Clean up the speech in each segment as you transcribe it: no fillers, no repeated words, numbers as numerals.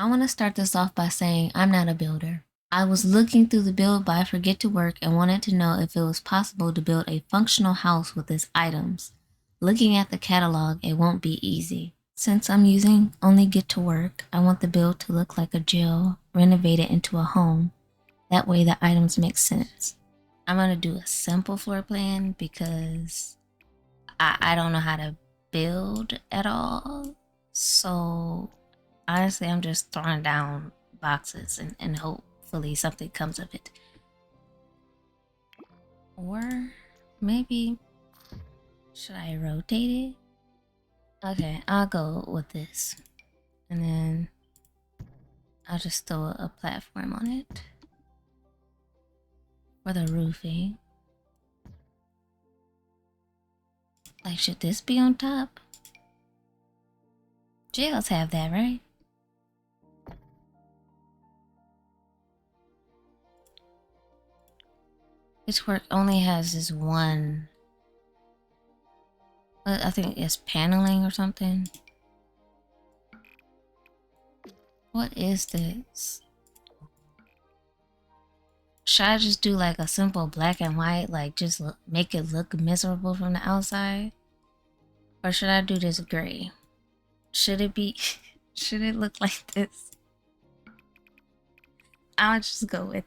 I want to start this off by saying I'm not a builder. I was looking through the build by GettoWork and wanted to know if it was possible to build a functional house with its items. Looking at the catalog, it won't be easy. Since I'm using only GettoWork, I want the build to look like a jail renovated into a home. That way the items make sense. I'm going to do a simple floor plan because I don't know how to build at all. So honestly, I'm just throwing down boxes and hopefully something comes of it. Or maybe, should I rotate it? Okay, I'll go with this. And then I'll just throw a platform on it for the roofing. Like, should this be on top? Jails have that, right? GettoWork only has this one. I think it's paneling or something. What is this? Should I just do like a simple black and white, like just make it look miserable from the outside? Or should I do this gray? Should it be, should it look like this? I'll just go with it.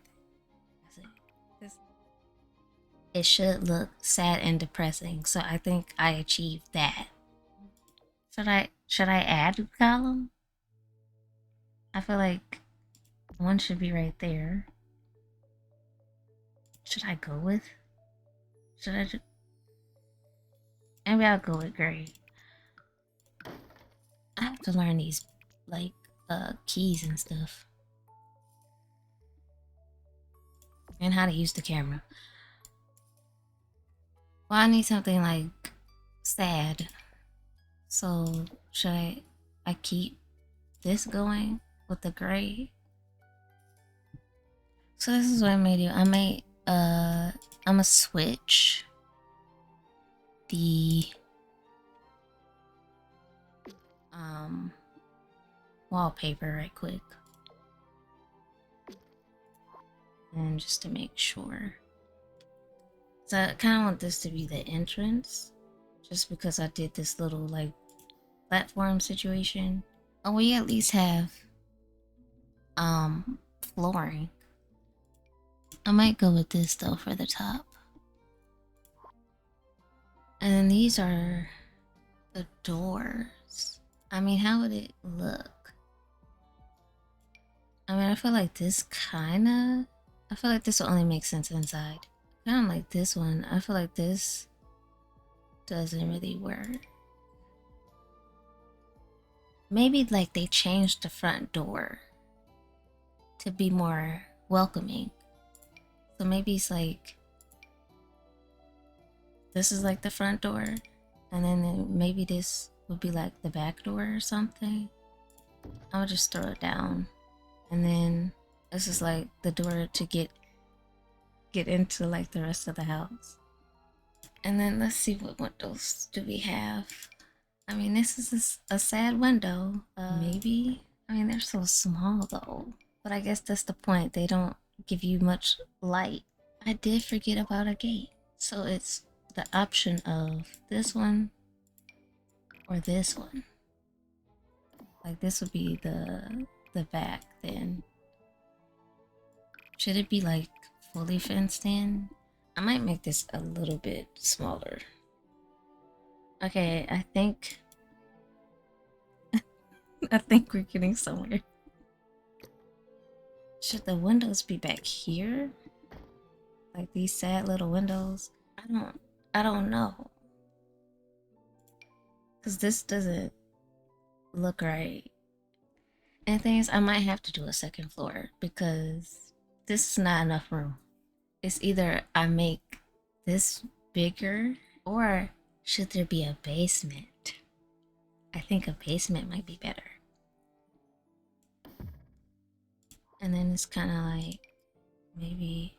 It should look sad and depressing, so I think I achieved that. Should I add a column? I feel like one should be right there. Should I go with? Should I just... Maybe I'll go with gray. I have to learn these, like, keys and stuff. And how to use the camera. Well, I need something, like, sad. So, should I keep this going with the gray? So this is what I may do. I'm gonna switch the wallpaper right quick. And just to make sure. So I kind of want this to be the entrance. Just because I did this little like platform situation. Oh, we at least have flooring. I might go with this though for the top. And these are the doors. I mean, how would it look? I mean, I feel like this I feel like this will only make sense inside. Kind of like this one. I feel like this doesn't really work. Maybe like they changed the front door to be more welcoming. So maybe it's like this is like the front door, and then maybe this would be like the back door or something. I'll just throw it down, and then this is like the door to get into like the rest of the house. And then let's see, what windows do we have? I mean, this is a sad window. Maybe. I mean, they're so small though. But I guess that's the point. They don't give you much light. I did forget about a gate. So it's the option of this one or this one. Like this would be the back then. Should it be like fully fenced in? I might make this a little bit smaller. Okay, I think I think we're getting somewhere. Should the windows be back here? Like these sad little windows? I don't know. Cause this doesn't look right. And the thing is, I might have to do a second floor because this is not enough room. It's either I make this bigger, or should there be a basement? I think a basement might be better. And then it's kind of like, maybe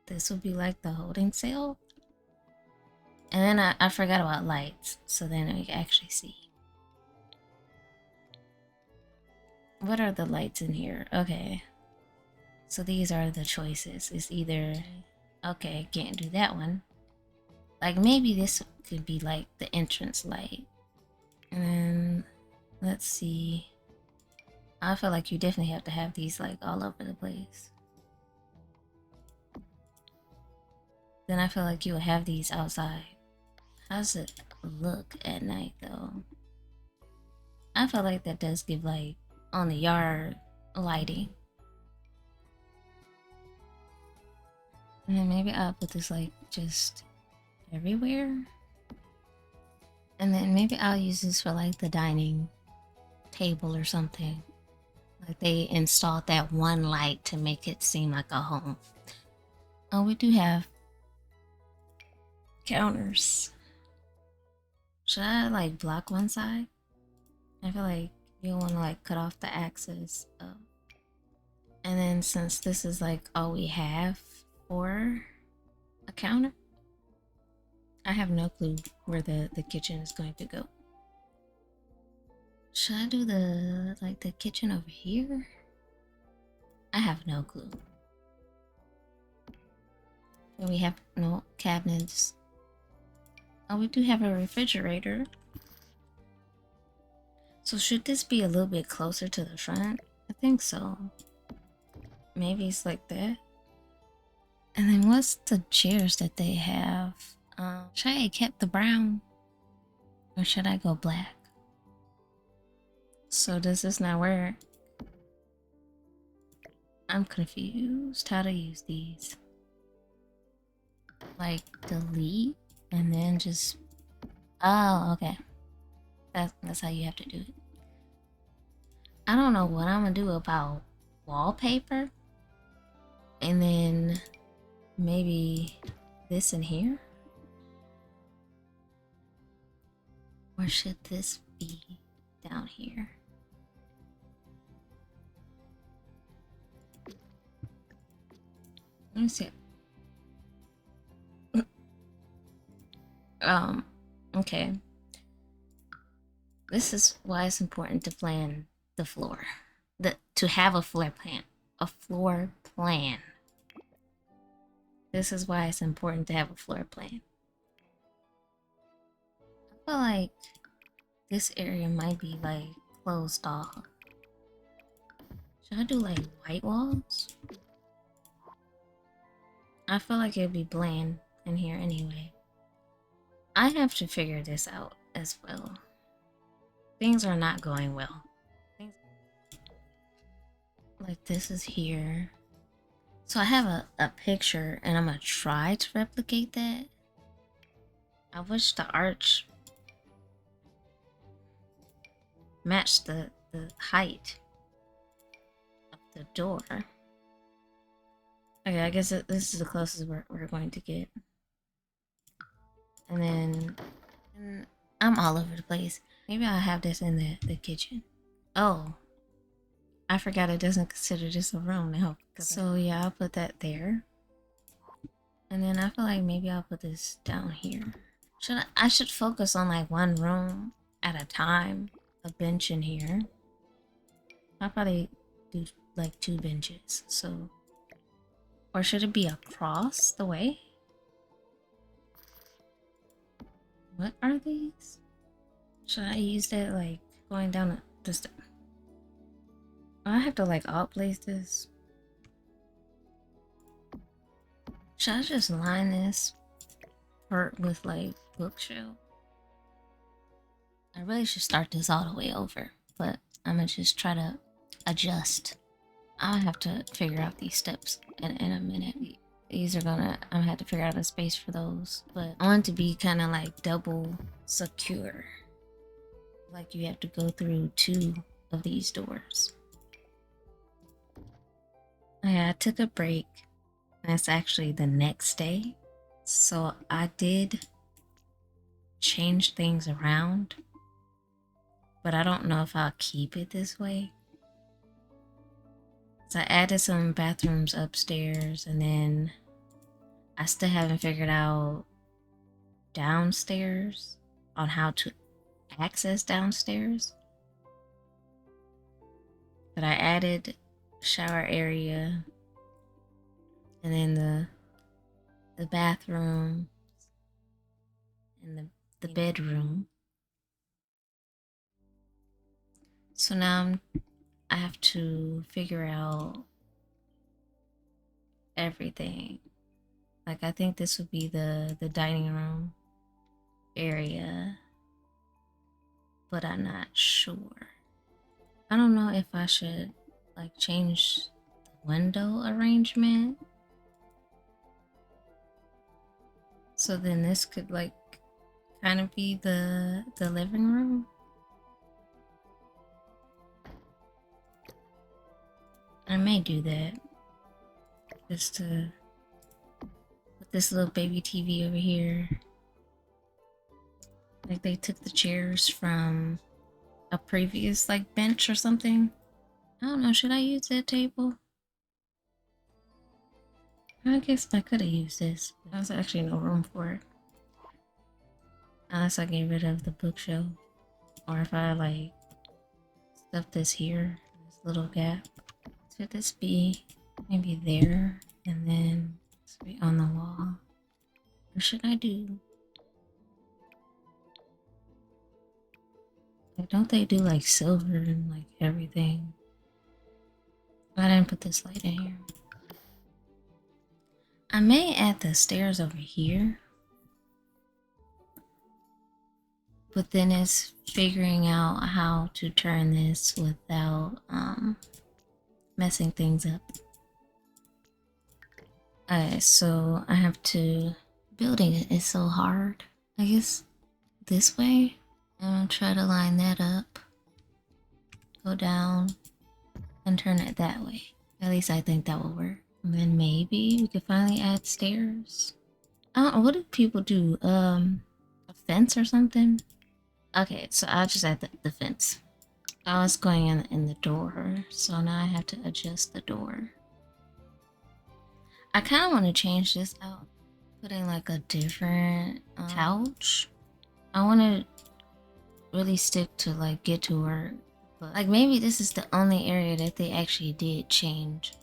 this would be like the holding cell. And then I forgot about lights, so then we can actually see. what are the lights in here? Okay. So these are the choices. It's either, okay, can't do that one. Like maybe this could be like the entrance light. And then let's see. I feel like you definitely have to have these like all over the place. Then I feel like you would have these outside. How does it look at night though? I feel like that does give like on the yard lighting. And then maybe I'll put this like just everywhere. And then maybe I'll use this for like the dining table or something. Like they installed that one light to make it seem like a home. Oh, we do have counters. Should I like block one side? I feel like you'll want to like cut off the access. And then since this is like all we have for a counter, I have no clue where the kitchen is going to go. Should I do the like the kitchen over here? I have no clue. And we have no cabinets. Oh, we do have a refrigerator. So should this be a little bit closer to the front? I think so. Maybe it's like that. And then what's the chairs that they have? Should I have kept the brown? Or should I go black? So does this not work? I'm confused how to use these. Like delete and then just... Oh, okay. That's how you have to do it. I don't know what I'm gonna do about wallpaper. And then maybe this in here? Or should this be down here? Let me see. Okay. This is why it's important to plan the floor. To have a floor plan. A floor plan. This is why it's important to have a floor plan. I feel like this area might be like closed off. Should I do like white walls? I feel like it'd be bland in here anyway. I have to figure this out as well. Things are not going well. Like this is here. So I have a picture and I'm gonna try to replicate that. I wish the arch matched the height of the door. Okay, I guess this is the closest we're going to get. And then I'm all over the place. Maybe I'll have this in the kitchen. Oh, I forgot it doesn't consider this a room now. So yeah, I'll put that there. And then I feel like maybe I'll put this down here. I should focus on like one room at a time. A bench in here. I'll probably do like 2 benches. So, or should it be across the way? What are these? Should I use that like going down the step? I have to like outplace this. Should I just line this part with like bookshelf? I really should start this all the way over, but I'm gonna just try to adjust. I'll have to figure out these steps in a minute. These are I'm gonna have to figure out a space for those, but I want it to be kind of like double secure. Like you have to go through 2 of these doors. I took a break. That's actually the next day. So I did change things around, but I don't know if I'll keep it this way. So I added some bathrooms upstairs, and then I still haven't figured out downstairs on how to access downstairs. But I added shower area and then the bathroom and the bedroom. So now I have to figure out everything. Like I think this would be the dining room area, but I'm not sure. I don't know if I should like change the window arrangement. So then this could like kind of be the living room. I may do that just to put this little baby TV over here. Like they took the chairs from a previous like bench or something. I don't know, should I use that table? I guess I could have used this. There's actually no room for it. Unless I get rid of the bookshelf. Or if I like stuff this here, this little gap. Should this be maybe there and then this be on the wall? Or should I do? Like, don't they do like silver and like everything? I didn't put this light in here. I may add the stairs over here. But then it's figuring out how to turn this without messing things up. Alright, so I have to... Building it is so hard. I guess this way. I'm gonna try to line that up. Go down and turn it that way. At least I think that will work. And then maybe we could finally add stairs. I don't know, what do people do? A fence or something? Okay, so I'll just add the fence. I was going in the door, so now I have to adjust the door. I kind of want to change this out, putting like a different couch. I want to really stick to like GettoWork, but like maybe this is the only area that they actually did change.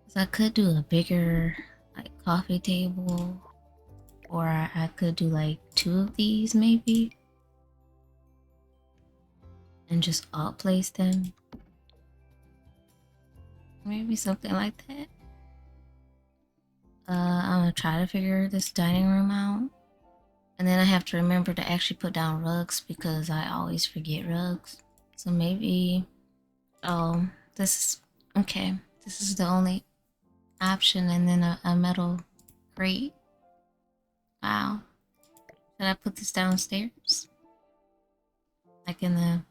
So I could do a bigger like coffee table, or I could do like 2 of these maybe, and just alt place them. Maybe something like that. I'm gonna try to figure this dining room out. And then I have to remember to actually put down rugs because I always forget rugs. So maybe, oh, this is, okay. This is the only option, and then a metal crate. Wow. Should I put this downstairs? Like in the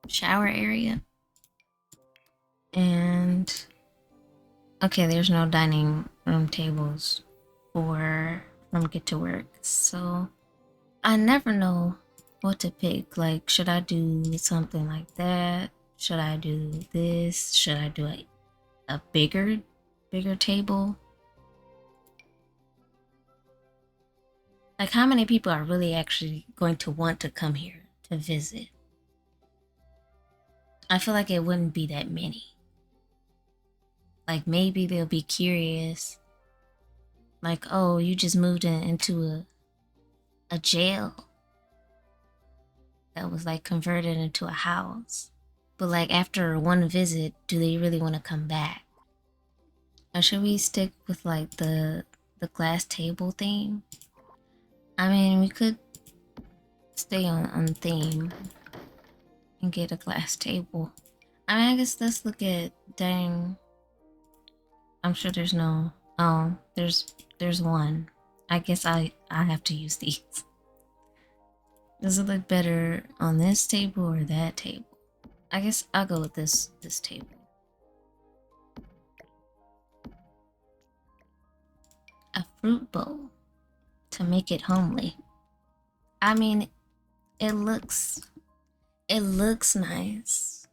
shower area? And okay, there's no dining room tables from GettoWork, so I never know what to pick. Like, should I do something like that? Should I do this? Should I do a bigger table? Like, how many people are really actually going to want to come here to visit? I feel like it wouldn't be that many. Like, maybe they'll be curious. Like, oh, you just moved into a jail that was like converted into a house. But like after one visit, do they really want to come back? Or should we stick with like the glass table theme? I mean, we could stay on theme and get a glass table. I mean, I guess let's look at dining. I'm sure there's no, oh, there's one. I guess I have to use these. Does it look better on this table or that table? I guess I'll go with this table. A fruit bowl to make it homely. I mean, it looks nice.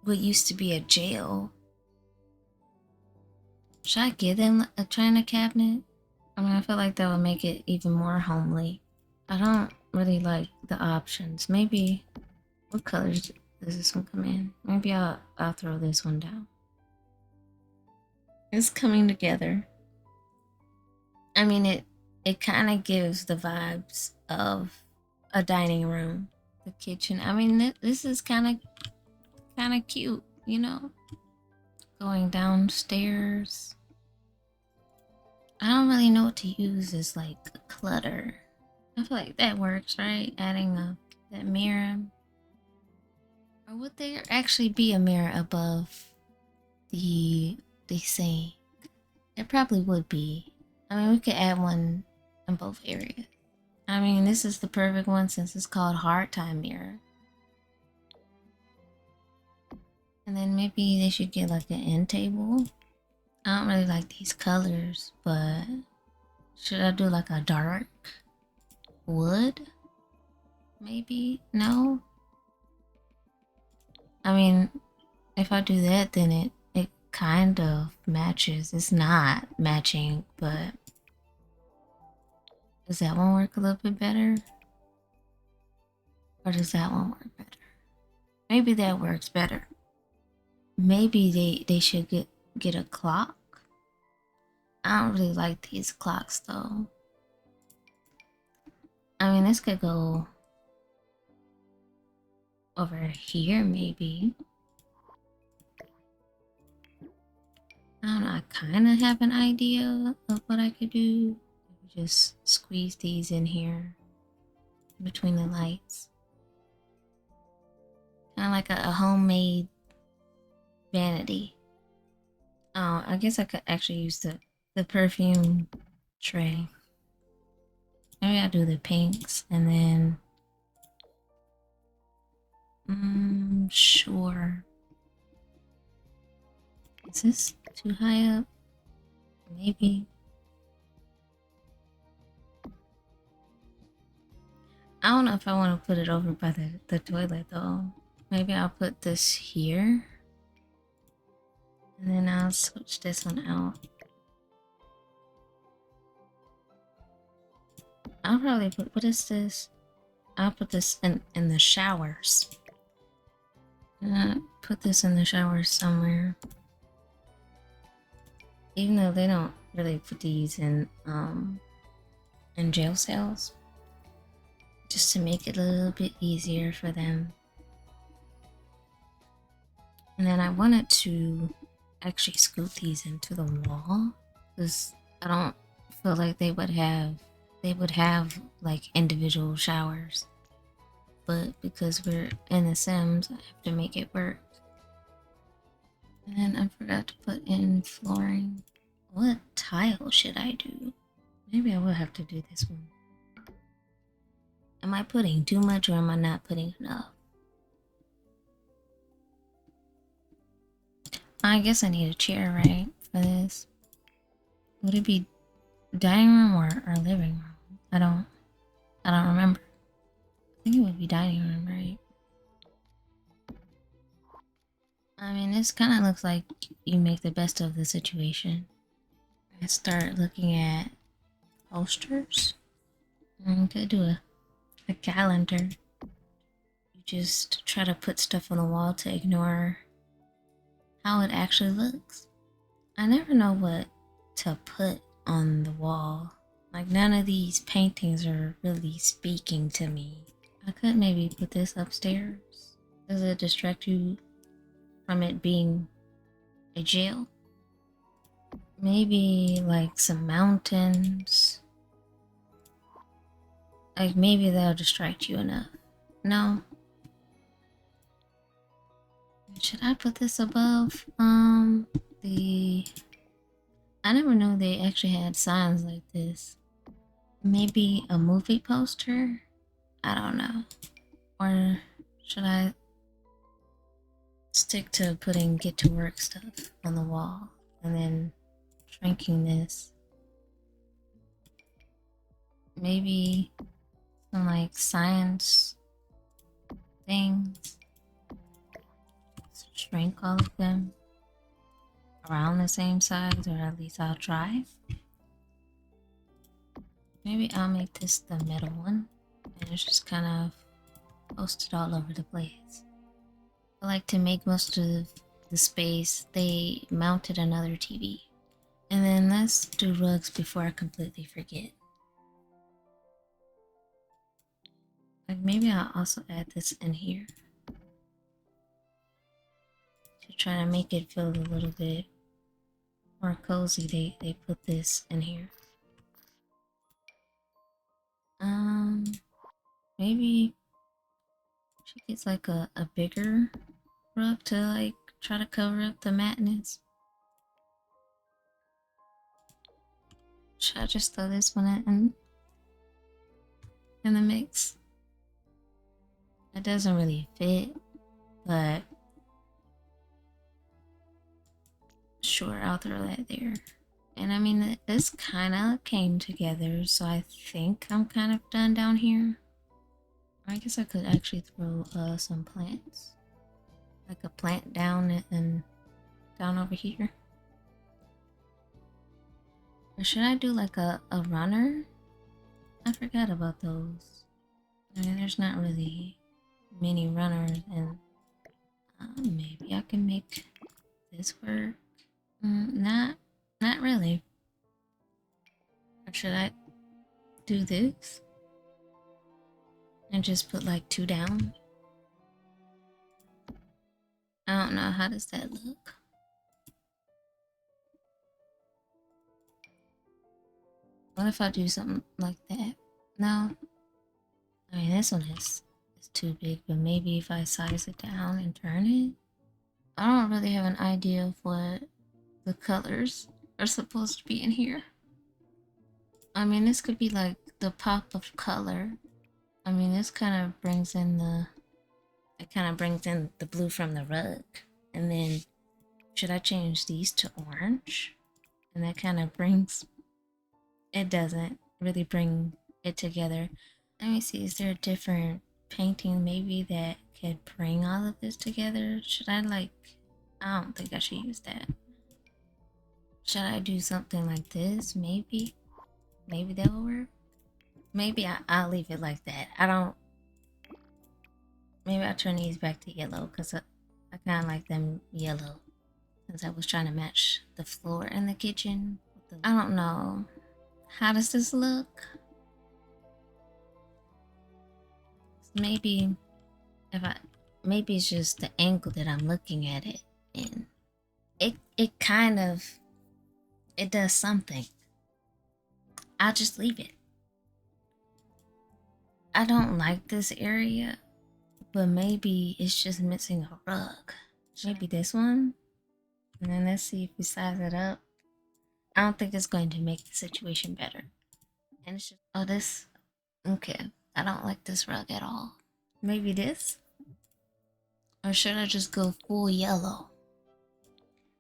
What used to be a jail. Should I give them a china cabinet? I mean, I feel like that would make it even more homely. I don't really like the options. Maybe, what colors does this one come in? Maybe I'll throw this one down. It's coming together. I mean, it kind of gives the vibes of a dining room, the kitchen. I mean, this is kind of cute, you know. Going downstairs. I don't really know what to use as like clutter. I feel like that works, right? Adding that mirror. Or would there actually be a mirror above the sink? It probably would be. I mean, we could add one in both areas. I mean, this is the perfect one since it's called Hard Time Mirror. And then maybe they should get like an end table. I don't really like these colors, but should I do like a dark wood? Maybe? No? I mean, if I do that, then it kind of matches. It's not matching, but does that one work a little bit better? Or does that one work better? Maybe that works better. Maybe they should get a clock. I don't really like these clocks though. I mean, this could go over here maybe. I don't know, I kind of have an idea of what I could do. Just squeeze these in here between the lights. Kind of like a homemade vanity. Oh, I guess I could actually use the perfume tray. Maybe I'll do the pinks and then sure. Is this too high up? Maybe. I don't know if I want to put it over by the toilet though. Maybe I'll put this here. And then I'll switch this one out. I'll probably put, what is this? I'll put this in the showers. Put this in the showers somewhere. Even though they don't really put these in jail cells. Just to make it a little bit easier for them. And then I wanted to actually scoot these into the wall. Because I don't feel like they would have like individual showers. But because we're in The Sims, I have to make it work. And then I forgot to put in flooring. What tile should I do? Maybe I will have to do this one. Am I putting too much or am I not putting enough? I guess I need a chair, right, for this. Would it be dining room or living room? I don't remember. I think it would be dining room, right? I mean, this kind of looks like you make the best of the situation. I start looking at posters. I could do a calendar. You just try to put stuff on the wall to ignore how it actually looks. I never know what to put on the wall. Like, none of these paintings are really speaking to me. I could maybe put this upstairs. Does it distract you from it being a jail? Maybe like some mountains. Like, maybe that'll distract you enough. No? Should I put this above the... I never knew they actually had signs like this. Maybe a movie poster? I don't know. Or should I stick to putting GettoWork stuff on the wall and then shrinking this? Maybe some like science things. Shrink all of them around the same size, or at least I'll try. Maybe I'll make this the middle one. and it's just kind of posted all over the place. I like to make most of the space. They mounted another TV. And then let's do rugs before I completely forget. Like maybe I'll also add this in here to try to make it feel a little bit more cozy. They put this in here. Maybe she gets like a bigger rug to like try to cover up the matness. Should I just throw this one in the mix? It doesn't really fit, but sure, I'll throw that there. And I mean, this kind of came together, so I think I'm kind of done down here. I guess I could actually throw some plants. Like a plant down and down over here. Or should I do like a runner? I forgot about those. I mean, there's not really many runners, and maybe I can make this work. Not really. Or should I do this and just put like 2 down? I don't know. How does that look? What if I do something like that? No. I mean, this one is too big, but maybe if I size it down and turn it? I don't really have an idea of what the colors are supposed to be in here. I mean, this could be like the pop of color. I mean, this kind of brings in the... It kind of brings in the blue from the rug. And then, should I change these to orange? And that kind of brings... It doesn't really bring it together. Let me see, is there a different painting maybe that could bring all of this together? Should I like... I don't think I should use that. Should I do something like this? Maybe? Maybe that will work? Maybe I'll leave it like that. I don't... Maybe I'll turn these back to yellow because I kind of like them yellow. Since I was trying to match the floor in the kitchen. I don't know. How does this look? Maybe maybe it's just the angle that I'm looking at it in. It kind of... It does something. I'll just leave it. I don't like this area, but maybe it's just missing a rug. Maybe this one? And then let's see if we size it up. I don't think it's going to make the situation better. And it's just... Oh, this... Okay. I don't like this rug at all. Maybe this? Or should I just go full yellow?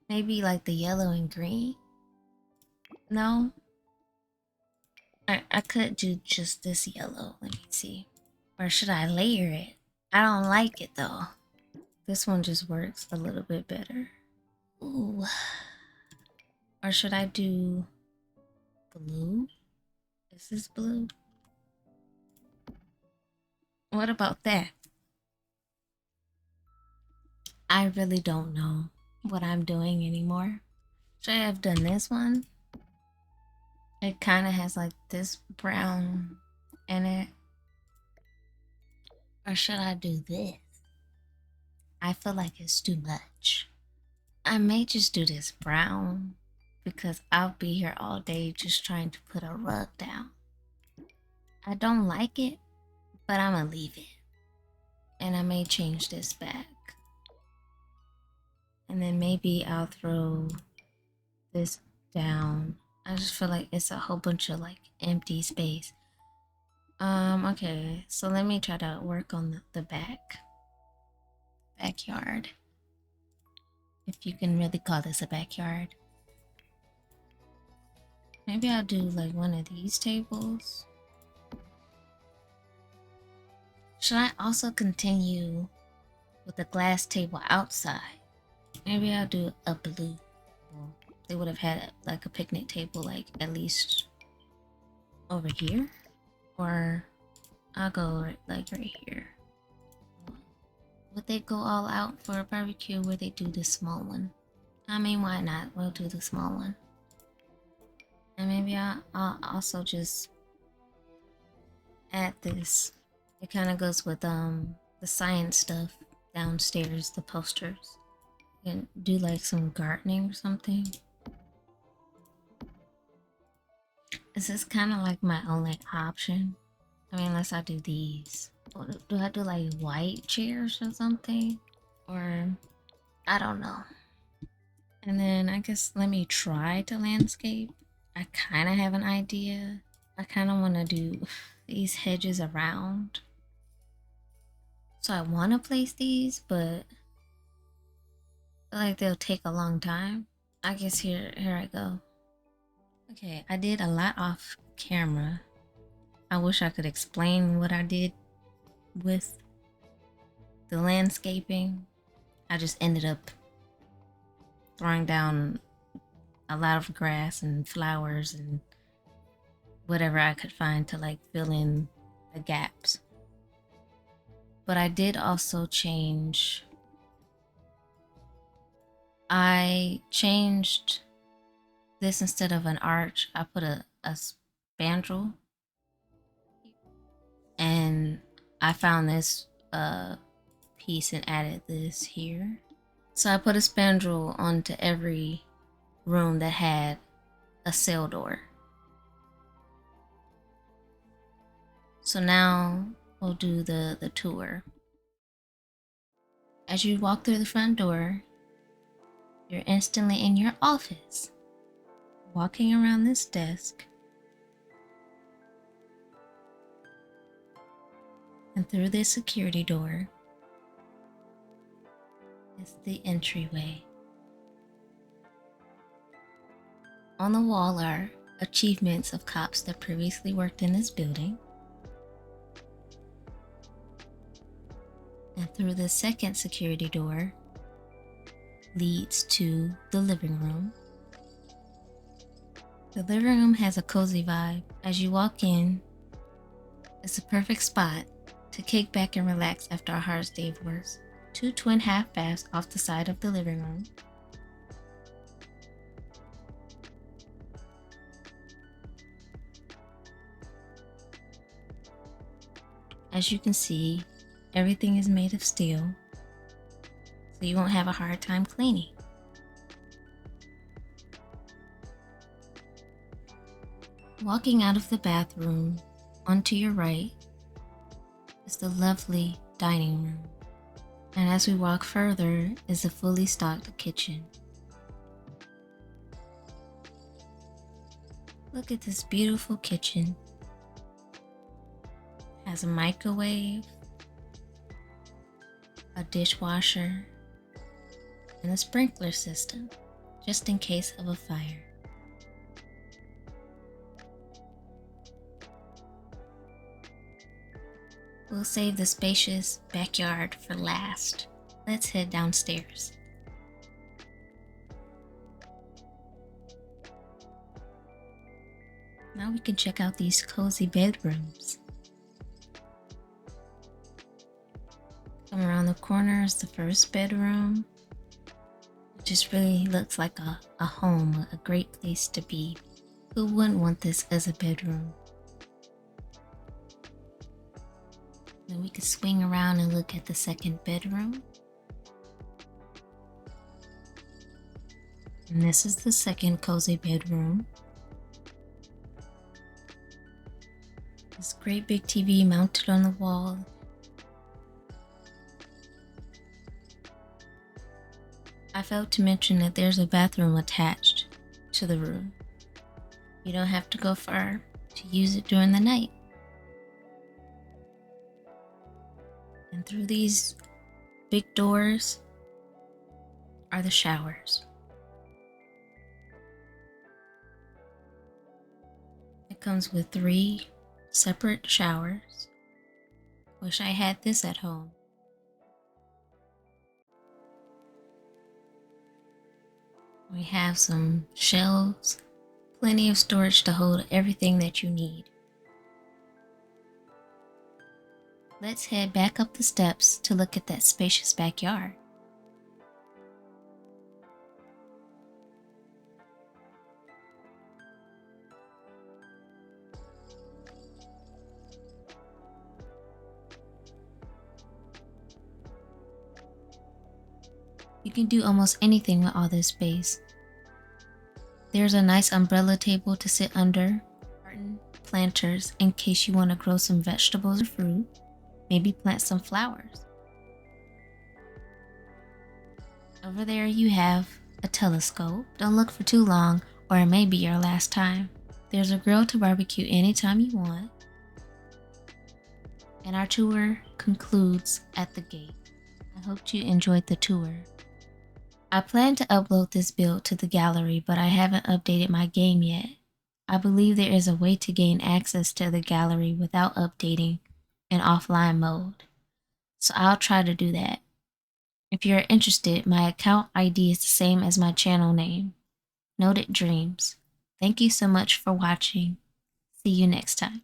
Maybe like the yellow and green? No? I could do just this yellow. Let me see. Or should I layer it? I don't like it though. This one just works a little bit better. Ooh. Or should I do blue? Is this blue? What about that? I really don't know what I'm doing anymore. Should I have done this one? It kind of has like this brown in it. Or should I do this? I feel like it's too much. I may just do this brown because I'll be here all day just trying to put a rug down. I don't like it, but I'm gonna leave it. And I may change this back. And then maybe I'll throw this down. I just feel like it's a whole bunch of like empty space. Okay, so let me try to work on the backyard. If you can really call this a backyard. Maybe I'll do like one of these tables. Should I also continue with the glass table outside? Maybe I'll do a blue. Well, they would have had like a picnic table like at least over here. Or I'll go like right here. Would they go all out for a barbecue where they do the small one? I mean, why not? We'll do the small one. And maybe I'll also just add this. It kind of goes with the science stuff downstairs, the posters. And do like some gardening or something. This is kind of like my only option. I mean, unless I do these. Do I do like white chairs or something? Or I don't know. And then I guess let me try to landscape. I kind of have an idea. I kind of want to do these hedges around. So I want to place these, but I feel like they'll take a long time. I guess here I go. Okay, I did a lot off camera. I wish I could explain what I did with the landscaping. I just ended up throwing down a lot of grass and flowers and whatever I could find to like fill in the gaps. But I did also change. I changed this. Instead of an arch, I put a spandrel. And I found this piece and added this here. So I put a spandrel onto every room that had a cell door. So now we'll do the tour. As you walk through the front door, you're instantly in your office. Walking around this desk, and through this security door is the entryway. On the wall are achievements of cops that previously worked in this building. And through the second security door leads to the living room. The living room has a cozy vibe. As you walk in, it's a perfect spot to kick back and relax after a hard day of work. 2 twin half baths off the side of the living room. As you can see, everything is made of steel, so you won't have a hard time cleaning. Walking out of the bathroom, onto your right is the lovely dining room. And as we walk further is a fully stocked kitchen. Look at this beautiful kitchen. It has a microwave, a dishwasher, and a sprinkler system, just in case of a fire. We'll save the spacious backyard for last. Let's head downstairs. Now we can check out these cozy bedrooms. Come around the corner is the first bedroom. It just really looks like a home, a great place to be. Who wouldn't want this as a bedroom? Then we could swing around and look at the second bedroom. And this is the second cozy bedroom. This great big TV mounted on the wall. I failed to mention that there's a bathroom attached to the room. You don't have to go far to use it during the night. And through these big doors are the showers. It comes with 3 separate showers. Wish I had this at home. We have some shelves, plenty of storage to hold everything that you need. Let's head back up the steps to look at that spacious backyard. You can do almost anything with all this space. There's a nice umbrella table to sit under, planters in case you want to grow some vegetables or fruit, maybe plant some flowers. Over there you have a telescope. Don't look for too long or it may be your last time. There's a grill to barbecue anytime you want. And our tour concludes at the gate. I hope you enjoyed the tour. I plan to upload this build to the gallery, but I haven't updated my game yet. I believe there is a way to gain access to the gallery without updating in offline mode. So I'll try to do that. If you're interested, my account ID is the same as my channel name, Noted Dreams. Thank you so much for watching. See you next time.